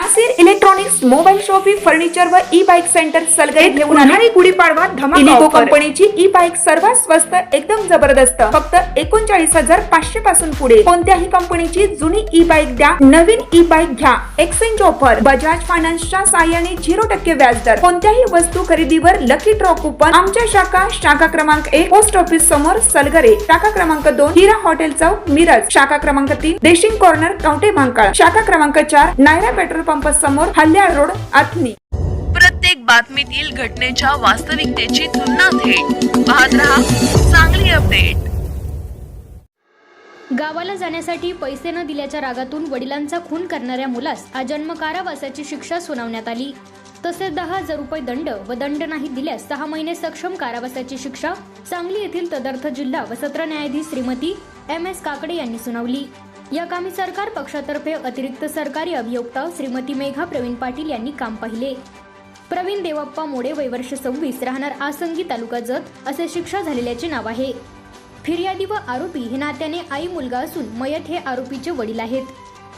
Nasir electronics mobile shoppe furniture व e bike centre Salgare घेऊन आले गुढीपाडवा धमाका इलिको कंपनीची ई बाईक सर्वात स्वस्त एकदम जबरदस्त फक्त 39,500 पासून पुढे कोणत्याही कंपनीची जुनी ई बाईक द्या नवीन ई बाईक घ्या एक्सचेंज ऑफर बजाज फायनान्सच्या साहाय्याने 0% व्याजदर कोणत्याही वस्तू खरेदीवर लकी ड्रॉ कुपन आमच्या शाखा क्रमांक 1 पोस्ट ऑफिस समोर सलगरे शाखा क्रमांक 2 हिरा हॉटेल चौक मिरज शाखा क्रमांक 3 देशिंग कॉर्नर कवठे महांकाळ शाखा क्रमांक 4 नायरा पेट्रोल पंप समोर हल्याळ रोड आथनी। प्रत्येक बातमीतील घटनेच्या वास्तविकतेची तुलना थेट पाहत रहा चांगली अपडेट। गावाला जाण्यासाठी पैसे न दिल्याच्या रागातून वडिलांचा खून करणाऱ्या मुलास आजन्म कारावासाची शिक्षा सुनावण्यात आली। तसेच 10,000 रुपये दंड व दंड नाही दिल्यास 6 महिने सक्षम कारावासाची शिक्षा सांगली येथील तदर्थ जिल्हा व सत्र न्यायाधीश श्रीमती MS काकडे यांनी सुनावली। या कामी सरकार पक्षातर्फे अतिरिक्त सरकारी अभियोक्ता श्रीमती मेघा प्रवीण पाटील यांनी काम पाहिले। प्रवीण देवप्पा मोडे वय वर्ष 26 राहणार आसंगी तालुका जत असे शिक्षा झालेल्याचे नाव आहे। फिर्यादी व आरोपी हे नात्याने आई मुलगा असून मयत हे आरोपीचे वडील आहेत।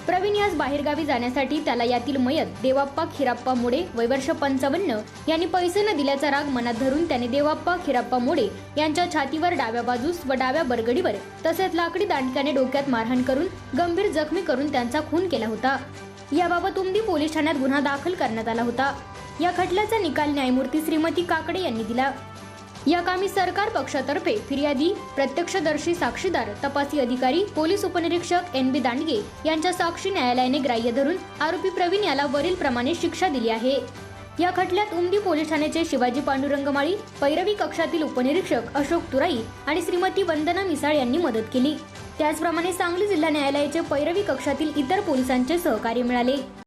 प्रवीण यास बाहेरगावी जाण्यासाठी त्याला यातील मयत देवाप्पा खिराप्पा मोडे वय वर्ष 55 यांनी पैसे न दिल्याचा राग मनात धरून त्याने देवाप्पा खिराप्पा मोडे यांच्या छातीवर डाव्या बाजूस व डाव्या बरगडीवर तसेच लाकडी दांडक्याने डोक्यात मारहाण करून गंभीर जखमी करून त्यांचा खून केला होता। याबाबत उमदी पोलीस ठाण्यात गुन्हा दाखल करण्यात आला होता। या खटल्याचा निकाल न्यायमूर्ती श्रीमती काकडे यांनी दिला। या कामी सरकार पक्षातर्फे फिर्यादी प्रत्यक्षदर्शी साक्षीदार तपासी अधिकारी पोलीस उपनिरीक्षक NB दांडगे यांच्या साक्षी न्यायालयाने ग्राह्य धरून आरोपी प्रवीण याला वरील प्रमाणे शिक्षा दिली आहे। या खटल्यात उमदी पोलीस ठाण्याचे शिवाजी पांडुरंग माळी पैरवी कक्षातील उपनिरीक्षक अशोक तुराई आणि श्रीमती वंदना मिसाळ यांनी मदत केली। त्याचप्रमाणे सांगली जिल्हा न्यायालयाचे पैरवी कक्षातील इतर पोलिसांचे सहकार्य मिळाले।